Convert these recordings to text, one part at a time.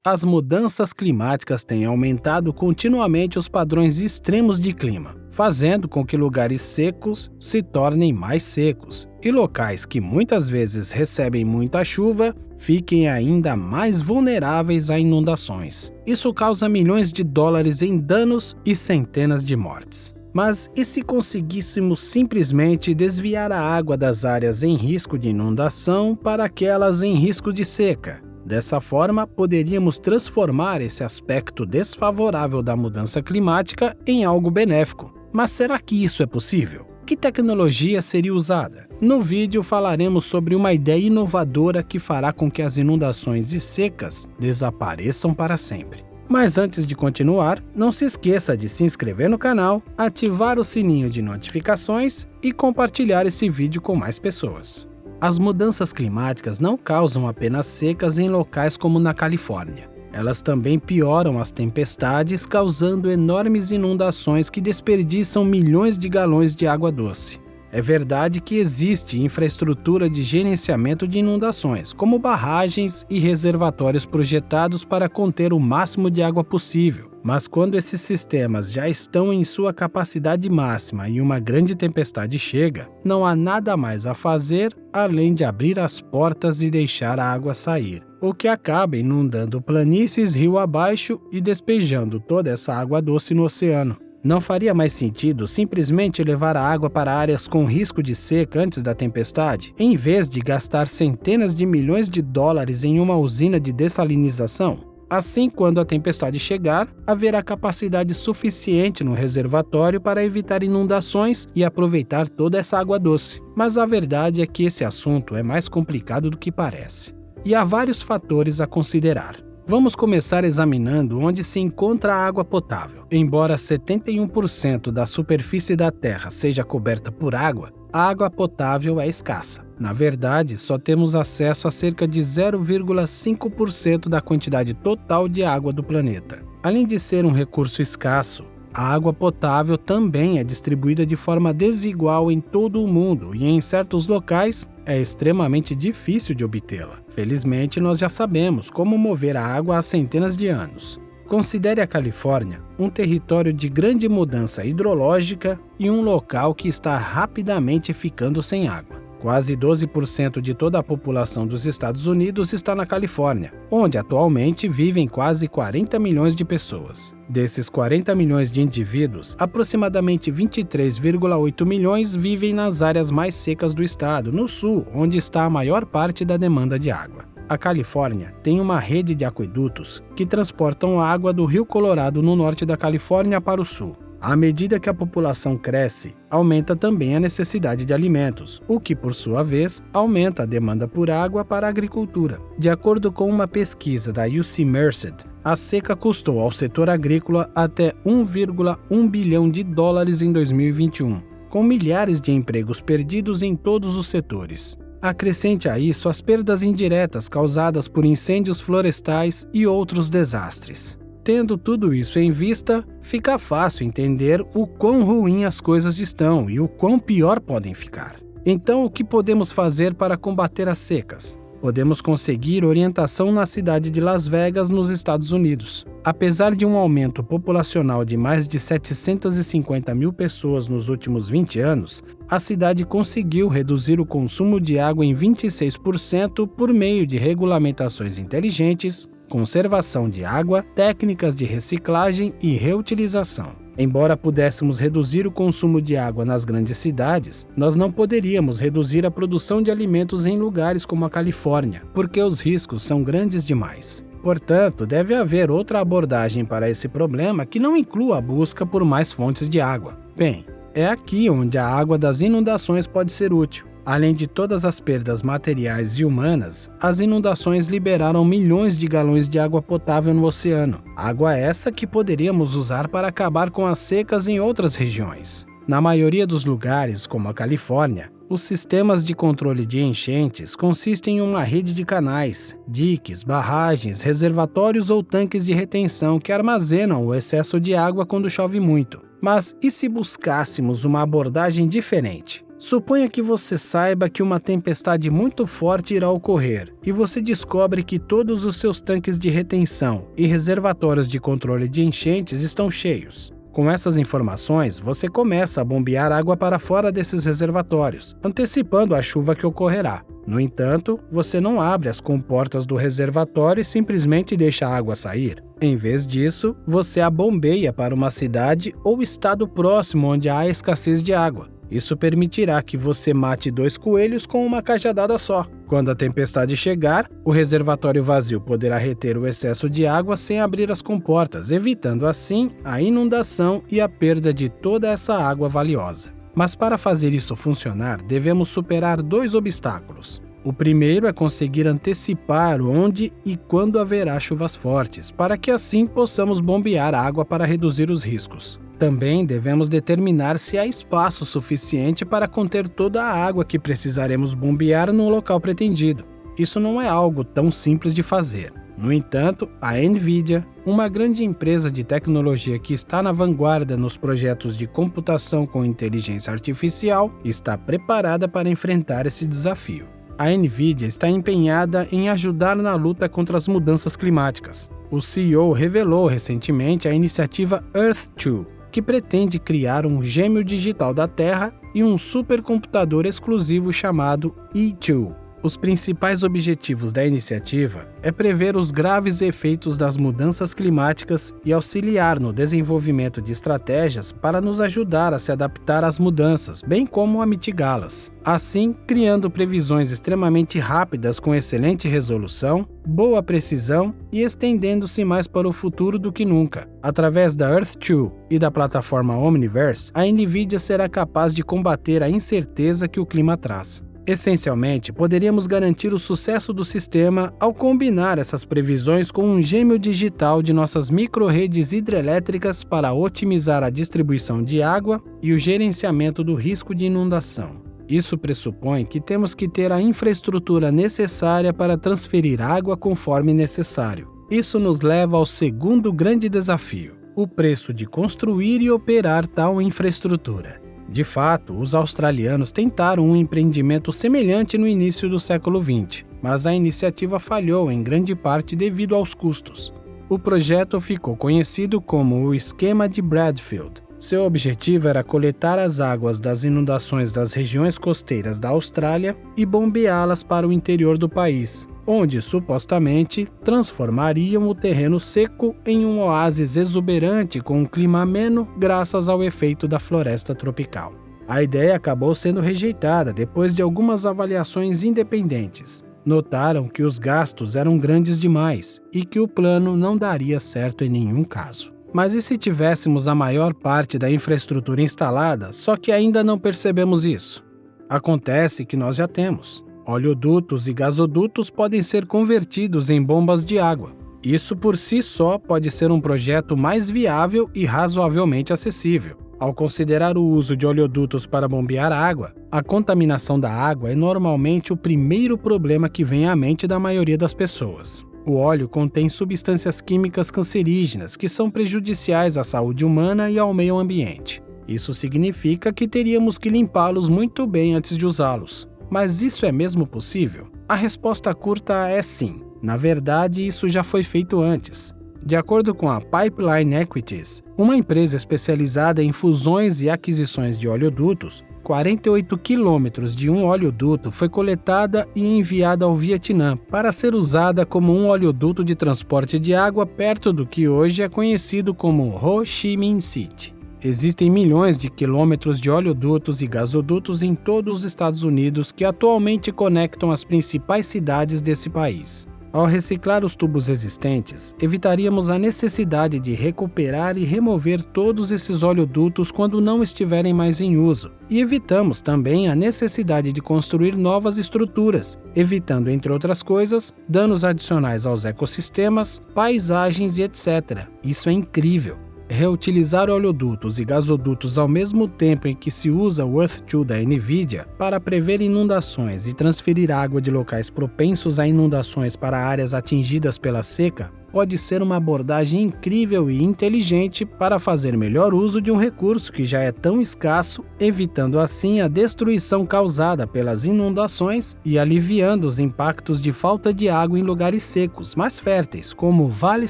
As mudanças climáticas têm aumentado continuamente os padrões extremos de clima, fazendo com que lugares secos se tornem mais secos e locais que muitas vezes recebem muita chuva fiquem ainda mais vulneráveis a inundações. Isso causa milhões de dólares em danos e centenas de mortes. Mas e se conseguíssemos simplesmente desviar a água das áreas em risco de inundação para aquelas em risco de seca? Dessa forma, poderíamos transformar esse aspecto desfavorável da mudança climática em algo benéfico. Mas será que isso é possível? Que tecnologia seria usada? No vídeo falaremos sobre uma ideia inovadora que fará com que as inundações e secas desapareçam para sempre. Mas antes de continuar, não se esqueça de se inscrever no canal, ativar o sininho de notificações e compartilhar esse vídeo com mais pessoas. As mudanças climáticas não causam apenas secas em locais como na Califórnia. Elas também pioram as tempestades, causando enormes inundações que desperdiçam milhões de galões de água doce. É verdade que existe infraestrutura de gerenciamento de inundações, como barragens e reservatórios projetados para conter o máximo de água possível. Mas quando esses sistemas já estão em sua capacidade máxima e uma grande tempestade chega, não há nada mais a fazer além de abrir as portas e deixar a água sair, o que acaba inundando planícies rio abaixo e despejando toda essa água doce no oceano. Não faria mais sentido simplesmente levar a água para áreas com risco de seca antes da tempestade, em vez de gastar centenas de milhões de dólares em uma usina de dessalinização? Assim, quando a tempestade chegar, haverá capacidade suficiente no reservatório para evitar inundações e aproveitar toda essa água doce. Mas a verdade é que esse assunto é mais complicado do que parece. E há vários fatores a considerar. Vamos começar examinando onde se encontra a água potável. Embora 71% da superfície da Terra seja coberta por água, a água potável é escassa. Na verdade, só temos acesso a cerca de 0,5% da quantidade total de água do planeta. Além de ser um recurso escasso, a água potável também é distribuída de forma desigual em todo o mundo e em certos locais é extremamente difícil de obtê-la. Felizmente, nós já sabemos como mover a água há centenas de anos. Considere a Califórnia um território de grande mudança hidrológica e um local que está rapidamente ficando sem água. Quase 12% de toda a população dos Estados Unidos está na Califórnia, onde atualmente vivem quase 40 milhões de pessoas. Desses 40 milhões de indivíduos, aproximadamente 23,8 milhões vivem nas áreas mais secas do estado, no sul, onde está a maior parte da demanda de água. A Califórnia tem uma rede de aquedutos que transportam água do Rio Colorado no norte da Califórnia para o sul. À medida que a população cresce, aumenta também a necessidade de alimentos, o que, por sua vez, aumenta a demanda por água para a agricultura. De acordo com uma pesquisa da UC Merced, a seca custou ao setor agrícola até 1,1 bilhão de dólares em 2021, com milhares de empregos perdidos em todos os setores. Acrescente a isso as perdas indiretas causadas por incêndios florestais e outros desastres. Tendo tudo isso em vista, fica fácil entender o quão ruim as coisas estão e o quão pior podem ficar. Então, o que podemos fazer para combater as secas? Podemos conseguir orientação na cidade de Las Vegas, nos Estados Unidos. Apesar de um aumento populacional de mais de 750 mil pessoas nos últimos 20 anos, a cidade conseguiu reduzir o consumo de água em 26% por meio de regulamentações inteligentes, conservação de água, técnicas de reciclagem e reutilização. Embora pudéssemos reduzir o consumo de água nas grandes cidades, nós não poderíamos reduzir a produção de alimentos em lugares como a Califórnia, porque os riscos são grandes demais. Portanto, deve haver outra abordagem para esse problema que não inclua a busca por mais fontes de água. Bem, é aqui onde a água das inundações pode ser útil. Além de todas as perdas materiais e humanas, as inundações liberaram milhões de galões de água potável no oceano. Água essa que poderíamos usar para acabar com as secas em outras regiões. Na maioria dos lugares, como a Califórnia, os sistemas de controle de enchentes consistem em uma rede de canais, diques, barragens, reservatórios ou tanques de retenção que armazenam o excesso de água quando chove muito. Mas e se buscássemos uma abordagem diferente? Suponha que você saiba que uma tempestade muito forte irá ocorrer e você descobre que todos os seus tanques de retenção e reservatórios de controle de enchentes estão cheios. Com essas informações, você começa a bombear água para fora desses reservatórios, antecipando a chuva que ocorrerá. No entanto, você não abre as comportas do reservatório e simplesmente deixa a água sair. Em vez disso, você a bombeia para uma cidade ou estado próximo onde há escassez de água. Isso permitirá que você mate 2 coelhos com uma cajadada só. Quando a tempestade chegar, o reservatório vazio poderá reter o excesso de água sem abrir as comportas, evitando assim a inundação e a perda de toda essa água valiosa. Mas para fazer isso funcionar, devemos superar 2 obstáculos. O primeiro é conseguir antecipar onde e quando haverá chuvas fortes, para que assim possamos bombear água para reduzir os riscos. Também devemos determinar se há espaço suficiente para conter toda a água que precisaremos bombear no local pretendido. Isso não é algo tão simples de fazer. No entanto, a NVIDIA, uma grande empresa de tecnologia que está na vanguarda nos projetos de computação com inteligência artificial, está preparada para enfrentar esse desafio. A NVIDIA está empenhada em ajudar na luta contra as mudanças climáticas. O CEO revelou recentemente a iniciativa Earth-2, que pretende criar um gêmeo digital da Terra e um supercomputador exclusivo chamado E2. Os principais objetivos da iniciativa é prever os graves efeitos das mudanças climáticas e auxiliar no desenvolvimento de estratégias para nos ajudar a se adaptar às mudanças, bem como a mitigá-las. Assim, criando previsões extremamente rápidas com excelente resolução, boa precisão e estendendo-se mais para o futuro do que nunca. Através da Earth-2 e da plataforma Omniverse, a NVIDIA será capaz de combater a incerteza que o clima traz. Essencialmente, poderíamos garantir o sucesso do sistema ao combinar essas previsões com um gêmeo digital de nossas micro-redes hidrelétricas para otimizar a distribuição de água e o gerenciamento do risco de inundação. Isso pressupõe que temos que ter a infraestrutura necessária para transferir água conforme necessário. Isso nos leva ao segundo grande desafio: o preço de construir e operar tal infraestrutura. De fato, os australianos tentaram um empreendimento semelhante no início do século XX, mas a iniciativa falhou em grande parte devido aos custos. O projeto ficou conhecido como o Esquema de Bradfield. Seu objetivo era coletar as águas das inundações das regiões costeiras da Austrália e bombeá-las para o interior do país, onde supostamente transformariam o terreno seco em um oásis exuberante com um clima ameno graças ao efeito da floresta tropical. A ideia acabou sendo rejeitada depois de algumas avaliações independentes. Notaram que os gastos eram grandes demais e que o plano não daria certo em nenhum caso. Mas e se tivéssemos a maior parte da infraestrutura instalada, só que ainda não percebemos isso? Acontece que nós já temos. Oleodutos e gasodutos podem ser convertidos em bombas de água. Isso por si só pode ser um projeto mais viável e razoavelmente acessível. Ao considerar o uso de oleodutos para bombear água, a contaminação da água é normalmente o primeiro problema que vem à mente da maioria das pessoas. O óleo contém substâncias químicas cancerígenas que são prejudiciais à saúde humana e ao meio ambiente. Isso significa que teríamos que limpá-los muito bem antes de usá-los. Mas isso é mesmo possível? A resposta curta é sim. Na verdade, isso já foi feito antes. De acordo com a Pipeline Equities, uma empresa especializada em fusões e aquisições de oleodutos, 48 quilômetros de um oleoduto foi coletada e enviada ao Vietnã para ser usada como um oleoduto de transporte de água perto do que hoje é conhecido como Ho Chi Minh City. Existem milhões de quilômetros de oleodutos e gasodutos em todos os Estados Unidos que atualmente conectam as principais cidades desse país. Ao reciclar os tubos existentes, evitaríamos a necessidade de recuperar e remover todos esses oleodutos quando não estiverem mais em uso. E evitamos também a necessidade de construir novas estruturas, evitando, entre outras coisas, danos adicionais aos ecossistemas, paisagens e etc. Isso é incrível. Reutilizar oleodutos e gasodutos ao mesmo tempo em que se usa o Earth-2 da NVIDIA para prever inundações e transferir água de locais propensos a inundações para áreas atingidas pela seca pode ser uma abordagem incrível e inteligente para fazer melhor uso de um recurso que já é tão escasso, evitando assim a destruição causada pelas inundações e aliviando os impactos de falta de água em lugares secos, mais férteis, como o Vale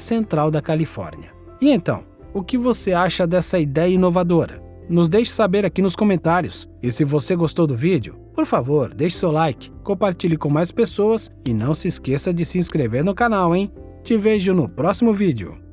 Central da Califórnia. E então, o que você acha dessa ideia inovadora? Nos deixe saber aqui nos comentários. E se você gostou do vídeo, por favor, deixe seu like, compartilhe com mais pessoas e não se esqueça de se inscrever no canal, hein? Te vejo no próximo vídeo.